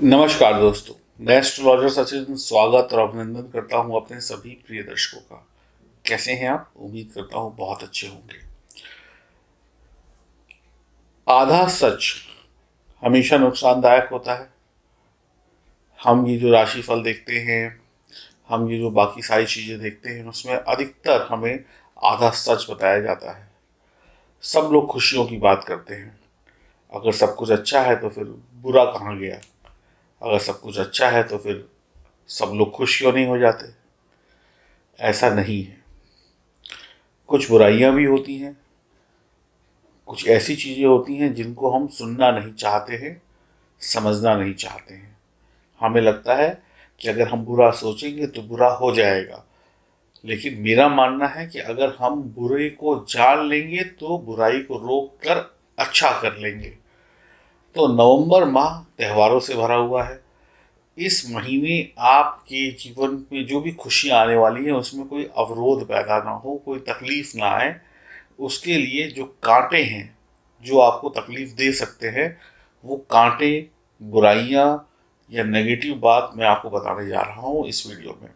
नमस्कार दोस्तों, मैं एस्ट्रोलॉजर सचिन स्वागत और अभिनंदन करता हूं अपने सभी प्रिय दर्शकों का। कैसे हैं आप? उम्मीद करता हूं बहुत अच्छे होंगे। आधा सच हमेशा नुकसानदायक होता है। हम ये जो राशिफल देखते हैं, हम ये जो बाकी सारी चीज़ें देखते हैं, उसमें अधिकतर हमें आधा सच बताया जाता है। सब लोग खुशियों की बात करते हैं। अगर सब कुछ अच्छा है तो फिर बुरा कहाँ गया? अगर सब कुछ अच्छा है तो फिर सब लोग खुश क्यों नहीं हो जाते? ऐसा नहीं है। कुछ बुराइयां भी होती हैं, कुछ ऐसी चीज़ें होती हैं जिनको हम सुनना नहीं चाहते हैं, समझना नहीं चाहते हैं। हमें लगता है कि अगर हम बुरा सोचेंगे तो बुरा हो जाएगा। लेकिन मेरा मानना है कि अगर हम बुरे को जान लेंगे तो बुराई को रोक कर अच्छा कर लेंगे। तो नवंबर माह त्योहारों से भरा हुआ है। इस महीने आपके जीवन में जो भी खुशियाँ आने वाली हैं उसमें कोई अवरोध पैदा ना हो, कोई तकलीफ ना आए। उसके लिए जो कांटे हैं, जो आपको तकलीफ दे सकते हैं, वो कांटे, बुराइयां या नेगेटिव बात मैं आपको बताने जा रहा हूँ इस वीडियो में।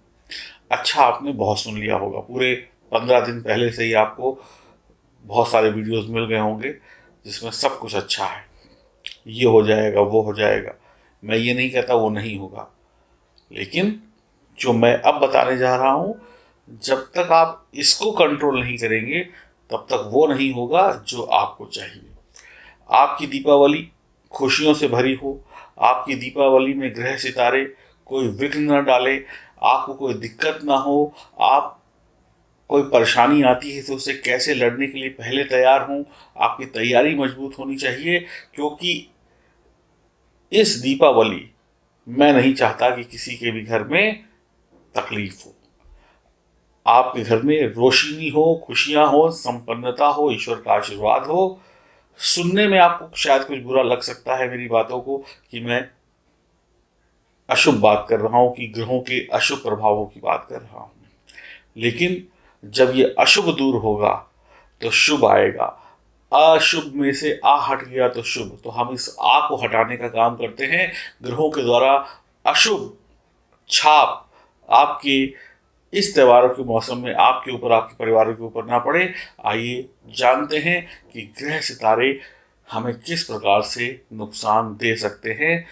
अच्छा, आपने बहुत सुन लिया होगा, पूरे 15 दिन पहले से ही आपको बहुत सारे वीडियोस मिल गए होंगे जिसमें सब कुछ अच्छा है, ये हो जाएगा, वो हो जाएगा। मैं ये नहीं कहता वो नहीं होगा, लेकिन जो मैं अब बताने जा रहा हूँ, जब तक आप इसको कंट्रोल नहीं करेंगे तब तक वो नहीं होगा जो आपको चाहिए। आपकी दीपावली खुशियों से भरी हो, आपकी दीपावली में ग्रह सितारे कोई विघ्न न डाले, आपको कोई दिक्कत ना हो, आप कोई परेशानी आती है तो उससे कैसे लड़ने के लिए पहले तैयार हों। आपकी तैयारी मजबूत होनी चाहिए, क्योंकि इस दीपावली मैं नहीं चाहता कि किसी के भी घर में तकलीफ हो। आपके घर में रोशनी हो, खुशियां हो, संपन्नता हो, ईश्वर का आशीर्वाद हो। सुनने में आपको शायद कुछ बुरा लग सकता है मेरी बातों को, कि मैं अशुभ बात कर रहा हूं, कि ग्रहों के अशुभ प्रभावों की बात कर रहा हूं। लेकिन जब ये अशुभ दूर होगा तो शुभ आएगा। अशुभ में से आ हट गया तो शुभ। तो हम इस आ को हटाने का काम करते हैं ग्रहों के द्वारा। अशुभ छाप आपके इस त्योहारों के मौसम में आपके ऊपर, आपके परिवारों के ऊपर ना पड़े। आइए जानते हैं कि ग्रह सितारे हमें किस प्रकार से नुकसान दे सकते हैं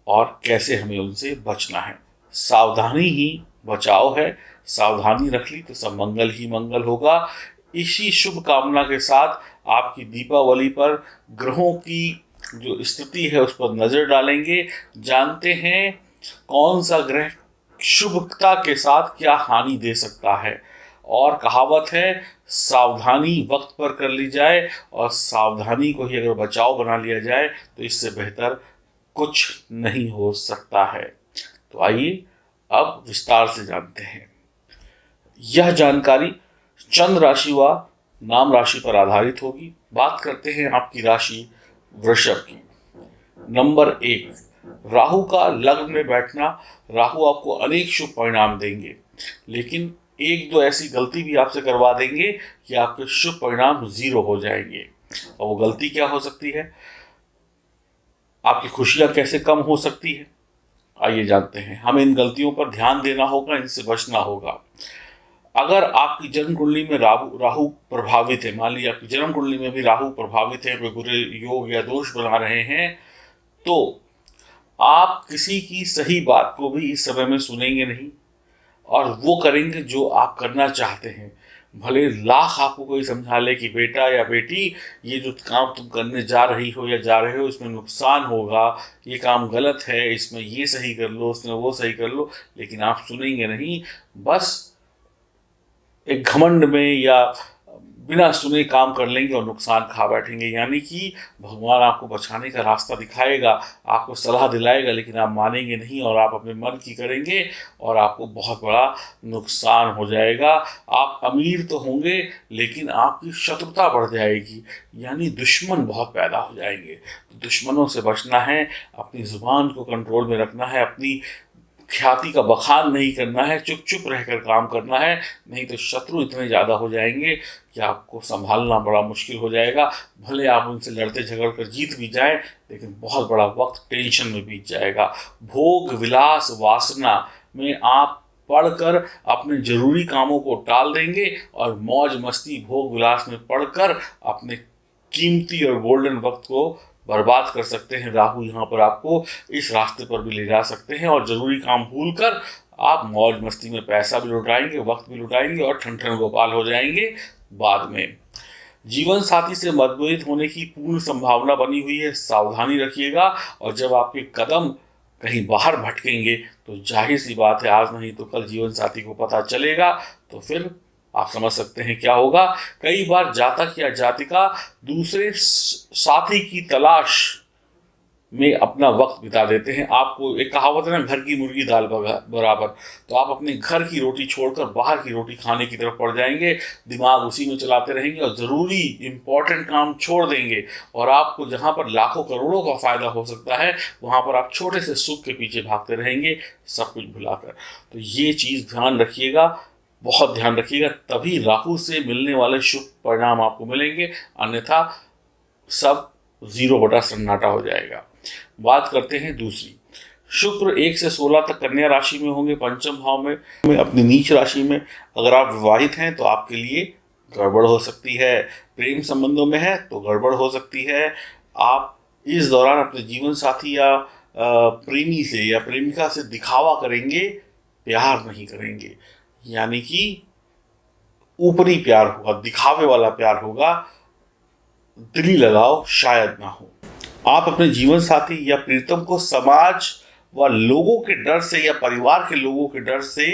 और कैसे हमें उनसे बचना है। सावधानी ही बचाव है। सावधानी रख ली तो सब मंगल ही मंगल होगा। इसी शुभ कामना के साथ आपकी दीपावली पर ग्रहों की जो स्थिति है उस पर नजर डालेंगे। जानते हैं कौन सा ग्रह शुभता के साथ क्या हानि दे सकता है। और कहावत है, सावधानी वक्त पर कर ली जाए और सावधानी को ही अगर बचाव बना लिया जाए तो इससे बेहतर कुछ नहीं हो सकता है। तो आइए अब विस्तार से जानते हैं। यह जानकारी चंद्र राशि व नाम राशि पर आधारित होगी। बात करते हैं आपकी राशि वृषभ की। नंबर 1, राहु का लग्न में बैठना। राहु आपको अनेक शुभ परिणाम देंगे, लेकिन एक दो ऐसी गलती भी आपसे करवा देंगे कि आपके शुभ परिणाम जीरो हो जाएंगे। और वो गलती क्या हो सकती है, आपकी खुशियां कैसे कम हो सकती है, आइए जानते हैं। हमें इन गलतियों पर ध्यान देना होगा, इनसे बचना होगा। अगर आपकी जन्म कुंडली में राहु राहु प्रभावित है, मान लीजिए आपकी जन्म कुंडली में भी राहु प्रभावित है, कोई बुरे योग या दोष बना रहे हैं, तो आप किसी की सही बात को भी इस समय में सुनेंगे नहीं और वो करेंगे जो आप करना चाहते हैं। भले लाख आपको कोई समझा ले कि बेटा या बेटी, ये जो काम तुम करने जा रही हो या जा रहे हो इसमें नुकसान होगा, ये काम गलत है, इसमें ये सही कर लो, उसमें वो सही कर लो, लेकिन आप सुनेंगे नहीं। बस एक घमंड में या बिना सुने काम कर लेंगे और नुकसान खा बैठेंगे। यानी कि भगवान आपको बचाने का रास्ता दिखाएगा, आपको सलाह दिलाएगा, लेकिन आप मानेंगे नहीं और आप अपने मन की करेंगे और आपको बहुत बड़ा नुकसान हो जाएगा। आप अमीर तो होंगे लेकिन आपकी शत्रुता बढ़ जाएगी, यानी दुश्मन बहुत पैदा हो जाएंगे। तो दुश्मनों से बचना है, अपनी जुबान को कंट्रोल में रखना है, अपनी ख्याति का बखान नहीं करना है, चुप चुप रहकर काम करना है, नहीं तो शत्रु इतने ज़्यादा हो जाएंगे कि आपको संभालना बड़ा मुश्किल हो जाएगा। भले आप उनसे लड़ते झगड़ कर जीत भी जाएं, लेकिन बहुत बड़ा वक्त टेंशन में बीत जाएगा। भोग विलास वासना में आप पढ़कर अपने जरूरी कामों को टाल देंगे और मौज मस्ती भोग विलास में पढ़कर अपने कीमती और गोल्डन वक्त को बर्बाद कर सकते हैं। राहु यहाँ पर आपको इस रास्ते पर भी ले जा सकते हैं और जरूरी काम भूलकर आप मौज मस्ती में पैसा भी लुटाएंगे, वक्त भी लुटाएंगे और ठन ठन गोपाल हो जाएंगे बाद में। जीवन साथी से मतभेद होने की पूर्ण संभावना बनी हुई है, सावधानी रखिएगा। और जब आपके कदम कहीं बाहर भटकेंगे तो जाहिर सी बात है, आज नहीं तो कल जीवन साथी को पता चलेगा, तो फिर आप समझ सकते हैं क्या होगा। कई बार जातक या जातिका दूसरे साथी की तलाश में अपना वक्त बिता देते हैं। आपको एक कहावत है ना, घर की मुर्गी दाल बराबर, तो आप अपने घर की रोटी छोड़कर बाहर की रोटी खाने की तरफ पड़ जाएंगे, दिमाग उसी में चलाते रहेंगे और ज़रूरी इंपॉर्टेंट काम छोड़ देंगे। और आपको जहाँ पर लाखों करोड़ों का फायदा हो सकता है, वहाँ पर आप छोटे से सुख के पीछे भागते रहेंगे, सब कुछ भुलाकर। तो ये चीज़ ध्यान रखिएगा, बहुत ध्यान रखिएगा, तभी राहु से मिलने वाले शुभ परिणाम आपको मिलेंगे, अन्यथा सब 0 बटा सन्नाटा हो जाएगा। बात करते हैं दूसरी। शुक्र 1 से 16 तक कन्या राशि में होंगे, पंचम भाव में अपनी नीच राशि में। अगर आप विवाहित हैं तो आपके लिए गड़बड़ हो सकती है, प्रेम संबंधों में है तो गड़बड़ हो सकती है। आप इस दौरान अपने जीवन साथी या प्रेमी से या प्रेमिका से दिखावा करेंगे, प्यार नहीं करेंगे, यानी कि ऊपरी प्यार होगा, दिखावे वाला प्यार होगा, दिली लगाव शायद ना हो। आप अपने जीवन साथी या प्रीतम को समाज व लोगों के डर से या परिवार के लोगों के डर से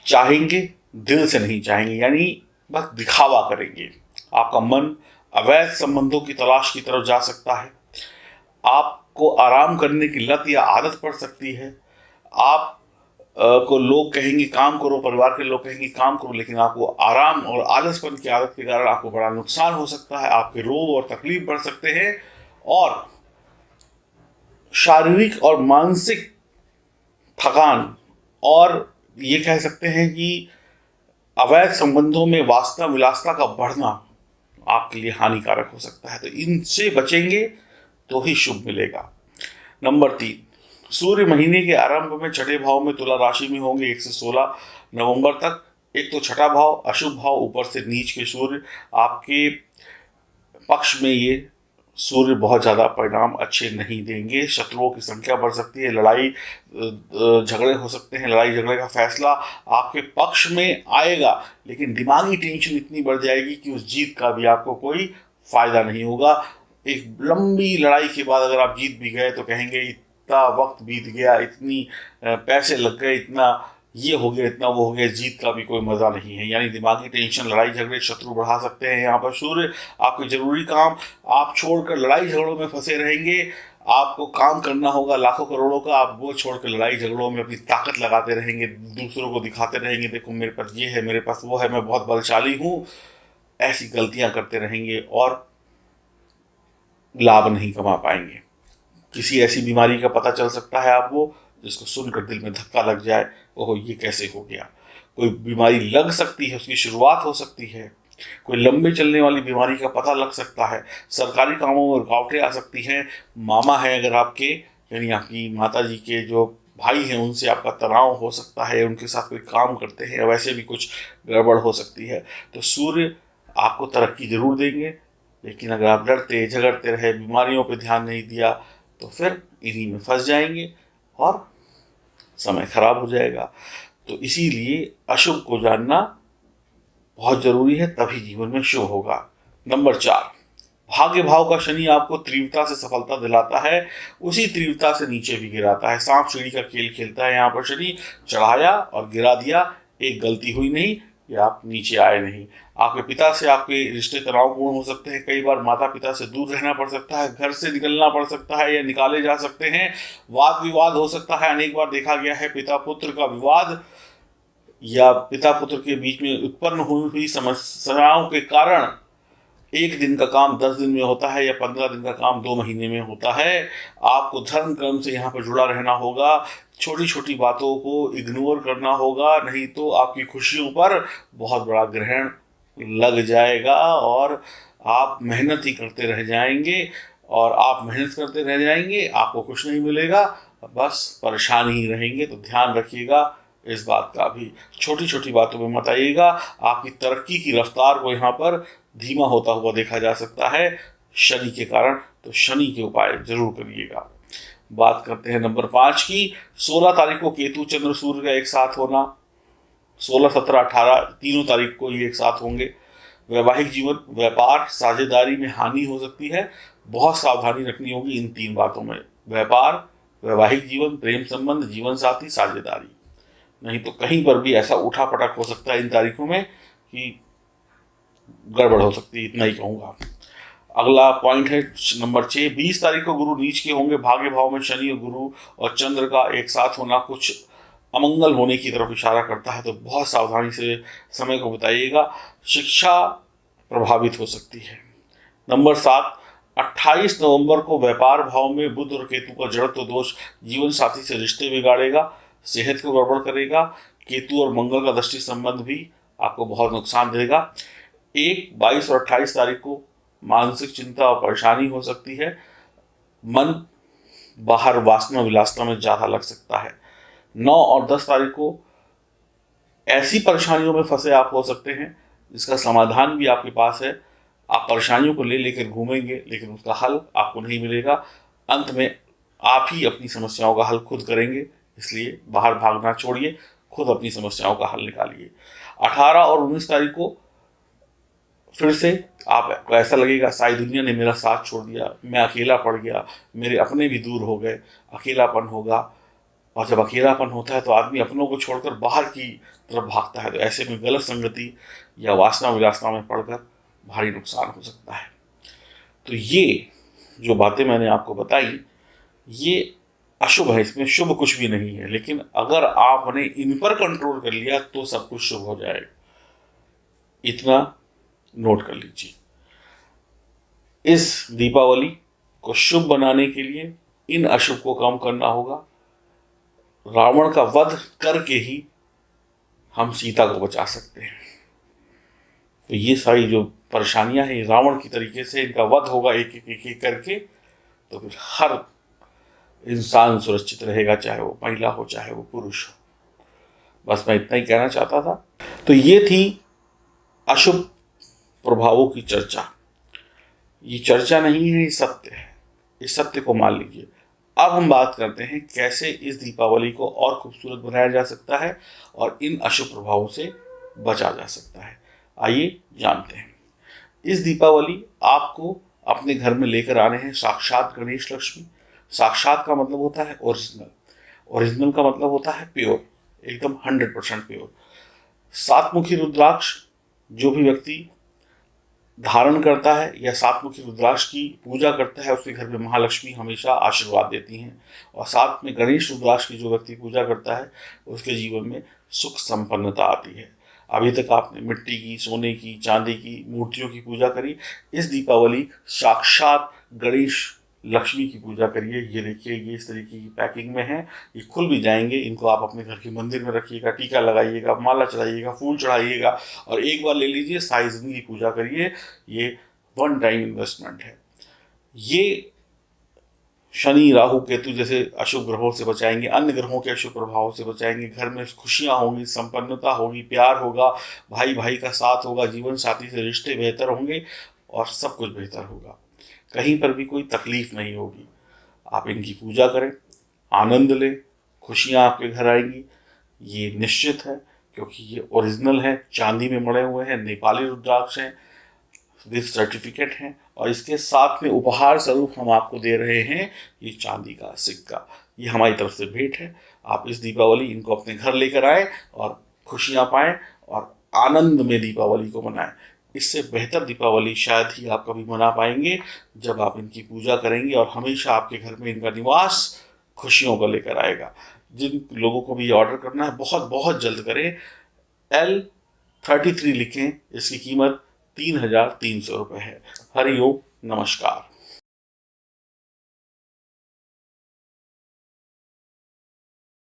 चाहेंगे, दिल से नहीं चाहेंगे, यानी बस दिखावा करेंगे। आपका मन अवैध संबंधों की तलाश की तरफ जा सकता है। आपको आराम करने की लत या आदत पड़ सकती है। आप को लोग कहेंगे काम करो, परिवार के लोग कहेंगे काम करो, लेकिन आपको आराम और आलसपन की आदत के कारण आपको बड़ा नुकसान हो सकता है। आपके रोग और तकलीफ बढ़ सकते हैं और शारीरिक और मानसिक थकान, और ये कह सकते हैं कि अवैध संबंधों में वासना विलासता का बढ़ना आपके लिए हानिकारक हो सकता है। तो इनसे बचेंगे तो ही शुभ मिलेगा। नंबर 3, सूर्य महीने के आरंभ में छठे भाव में तुला राशि में होंगे 1 से 16 नवंबर तक। एक तो छठा भाव अशुभ भाव, ऊपर से नीच के सूर्य, आपके पक्ष में ये सूर्य बहुत ज़्यादा परिणाम अच्छे नहीं देंगे। शत्रुओं की संख्या बढ़ सकती है, लड़ाई झगड़े हो सकते हैं, लड़ाई झगड़े का फैसला आपके पक्ष में आएगा, लेकिन दिमागी टेंशन इतनी बढ़ जाएगी कि उस जीत का भी आपको कोई फायदा नहीं होगा। एक लंबी लड़ाई के बाद अगर आप जीत भी गए तो कहेंगे इतना वक्त बीत गया, इतनी पैसे लग गए, इतना ये हो गया, इतना वो हो गया, जीत का भी कोई मज़ा नहीं है। यानी दिमागी टेंशन, लड़ाई झगड़े शत्रु बढ़ा सकते हैं। यहाँ पर सूर्य आपके जरूरी काम आप छोड़कर लड़ाई झगड़ों में फंसे रहेंगे। आपको काम करना होगा लाखों करोड़ों का, आप वो छोड़कर लड़ाई झगड़ों में अपनी ताकत लगाते रहेंगे, दूसरों को दिखाते रहेंगे, देखो मेरे पास ये है, मेरे पास वो है, मैं बहुत बलशाली हूँ। ऐसी गलतियाँ करते रहेंगे और लाभ नहीं कमा पाएंगे। किसी ऐसी बीमारी का पता चल सकता है आपको जिसको सुनकर दिल में धक्का लग जाए, ओह ये कैसे हो गया। कोई बीमारी लग सकती है, उसकी शुरुआत हो सकती है। कोई लंबे चलने वाली बीमारी का पता लग सकता है। सरकारी कामों में रुकावटें आ सकती हैं। मामा है अगर आपके, यानी आपकी माता जी के जो भाई हैं, उनसे आपका तनाव हो सकता है, उनके साथ कोई काम करते हैं, वैसे भी कुछ गड़बड़ हो सकती है। तो सूर्य आपको तरक्की जरूर देंगे, लेकिन अगर आप लड़ते झगड़ते रहे, बीमारियों पर ध्यान नहीं दिया, तो फिर इन्हीं में फंस जाएंगे और समय खराब हो जाएगा। तो इसीलिए अशुभ को जानना बहुत जरूरी है, तभी जीवन में शुभ होगा। नंबर 4, भाग्य भाव का शनि आपको तीव्रता से सफलता दिलाता है, उसी तीव्रता से नीचे भी गिराता है। सांप सीढ़ी का खेल खेलता है। यहाँ पर शनि चढ़ाया और गिरा दिया, एक गलती हुई नहीं या आप नीचे आए नहीं। आपके पिता से आपके रिश्ते तनावपूर्ण हो सकते हैं। कई बार माता पिता से दूर रहना पड़ सकता है, घर से निकलना पड़ सकता है या निकाले जा सकते हैं। वाद विवाद हो सकता है। अनेक बार देखा गया है पिता पुत्र का विवाद या पिता पुत्र के बीच में उत्पन्न हुई समस्याओं के कारण 1 दिन का काम 10 दिन में होता है या 15 दिन का काम 2 महीने में होता है। आपको धर्म कर्म से यहाँ पर जुड़ा रहना होगा, छोटी छोटी बातों को इग्नोर करना होगा, नहीं तो आपकी खुशियों पर बहुत बड़ा ग्रहण लग जाएगा और आप मेहनत ही करते रह जाएंगे। और आप मेहनत करते रह जाएंगे, आपको कुछ नहीं मिलेगा, बस परेशान ही रहेंगे। तो ध्यान रखिएगा इस बात का भी, छोटी छोटी बातों में मत आइएगा। आपकी तरक्की की रफ्तार को यहाँ पर धीमा होता हुआ देखा जा सकता है शनि के कारण, तो शनि के उपाय जरूर करिएगा। बात करते हैं नंबर 5 की। 16 तारीख को केतु चंद्र सूर्य का एक साथ होना, 16, 17, 18 तीनों तारीख को ये एक साथ होंगे। वैवाहिक जीवन, व्यापार, साझेदारी में हानि हो सकती है, बहुत सावधानी रखनी होगी इन 3 बातों में। व्यापार, वैवाहिक जीवन, प्रेम संबंध, जीवन साथी, साझेदारी, नहीं तो कहीं पर भी ऐसा उठा पटक हो सकता है इन तारीखों में कि गड़बड़ हो सकती है, इतना ही कहूँगा। अगला पॉइंट है नंबर 6। 20 तारीख को गुरु नीच के होंगे। भाग्य भाव में शनि और गुरु और चंद्र का एक साथ होना कुछ अमंगल होने की तरफ इशारा करता है, तो बहुत सावधानी से समय को बिताइएगा। शिक्षा प्रभावित हो सकती है। नंबर 7। 28 नवंबर को व्यापार भाव में बुध और केतु का जड़त्व दोष जीवन साथी से रिश्ते बिगाड़ेगा, सेहत को गड़बड़ करेगा। केतु और मंगल का दृष्टि संबंध भी आपको बहुत नुकसान देगा। 1, 22 और 28 तारीख को मानसिक चिंता और परेशानी हो सकती है। मन बाहर वासना विलासना में ज़्यादा लग सकता है। 9 और 10 तारीख को ऐसी परेशानियों में फंसे आप हो सकते हैं जिसका समाधान भी आपके पास है। आप परेशानियों को ले लेकर घूमेंगे लेकिन उसका हल आपको नहीं मिलेगा। अंत में आप ही अपनी समस्याओं का हल खुद करेंगे, इसलिए बाहर भागना छोड़िए, खुद अपनी समस्याओं का हल निकालिए। 18 और 19 तारीख को फिर से आपको ऐसा लगेगा सारी दुनिया ने मेरा साथ छोड़ दिया, मैं अकेला पड़ गया, मेरे अपने भी दूर हो गए, अकेलापन होगा। और जब अकेलापन होता है तो आदमी अपनों को छोड़कर बाहर की तरफ भागता है, तो ऐसे में गलत संगति या वासना विलासना में पड़कर भारी नुकसान हो सकता है। तो ये जो बातें मैंने आपको बताई ये अशुभ है, इसमें शुभ कुछ भी नहीं है, लेकिन अगर आपने इन पर कंट्रोल कर लिया तो सब कुछ शुभ हो जाएगा। इतना नोट कर लीजिए। इस दीपावली को शुभ बनाने के लिए इन अशुभ को कम करना होगा। रावण का वध करके ही हम सीता को बचा सकते हैं। तो ये सारी जो परेशानियां हैं रावण की तरीके से इनका वध होगा एक एक करके, तो फिर हर इंसान सुरक्षित रहेगा, चाहे वो महिला हो चाहे वो पुरुष हो। बस मैं इतना ही कहना चाहता था। तो ये थी अशुभ प्रभावों की चर्चा। ये चर्चा नहीं है, ये सत्य है, इस सत्य को मान लीजिए। अब हम बात करते हैं कैसे इस दीपावली को और खूबसूरत बनाया जा सकता है और इन अशुभ प्रभावों से बचा जा सकता है। आइए जानते हैं। इस दीपावली आपको अपने घर में लेकर आने हैं साक्षात गणेश लक्ष्मी। साक्षात का मतलब होता है ओरिजिनल, ओरिजिनल का मतलब होता है प्योर, एकदम 100% प्योर। 7 मुखी रुद्राक्ष जो भी व्यक्ति धारण करता है या 7 मुखी रुद्राक्ष की पूजा करता है उसके घर में महालक्ष्मी हमेशा आशीर्वाद देती हैं। और साथ में गणेश रुद्राक्ष की जो व्यक्ति पूजा करता है उसके जीवन में सुख संपन्नता आती है। अभी तक आपने मिट्टी की, सोने की, चांदी की मूर्तियों की पूजा करी, इस दीपावली साक्षात गणेश लक्ष्मी की पूजा करिए। ये देखिए ये इस तरीके की पैकिंग में है, ये खुल भी जाएंगे। इनको आप अपने घर के मंदिर में रखिएगा, टीका लगाइएगा, माला चढ़ाइएगा, फूल चढ़ाइएगा और एक बार ले लीजिए, सारी जिंदगी पूजा करिए। ये 1 टाइम इन्वेस्टमेंट है। ये शनि राहु केतु जैसे अशुभ ग्रहों से बचाएंगे, अन्य ग्रहों के अशुभ प्रभावों से बचाएंगे। घर में खुशियां होंगी, संपन्नता होगी, प्यार होगा, भाई भाई का साथ होगा, जीवन साथी से रिश्ते बेहतर होंगे और सब कुछ बेहतर होगा। कहीं पर भी कोई तकलीफ नहीं होगी। आप इनकी पूजा करें, आनंद लें, खुशियां आपके घर आएंगी, ये निश्चित है, क्योंकि ये ओरिजिनल है, चांदी में मड़े हुए हैं, नेपाली रुद्राक्ष हैं, विद सर्टिफिकेट हैं। और इसके साथ में उपहार स्वरूप हम आपको दे रहे हैं ये चांदी का सिक्का। ये हमारी तरफ से भेंट है। आप इस दीपावली इनको अपने घर लेकर आएँ और खुशियाँ पाएँ और आनंद में दीपावली को मनाएं। इससे बेहतर दीपावली शायद ही आप कभी मना पाएंगे जब आप इनकी पूजा करेंगे और हमेशा आपके घर में इनका निवास खुशियों को लेकर आएगा। जिन लोगों को भी ऑर्डर करना है बहुत बहुत जल्द करें। L33 लिखें, इसकी कीमत 3,300 रुपये है। हरिओम, नमस्कार।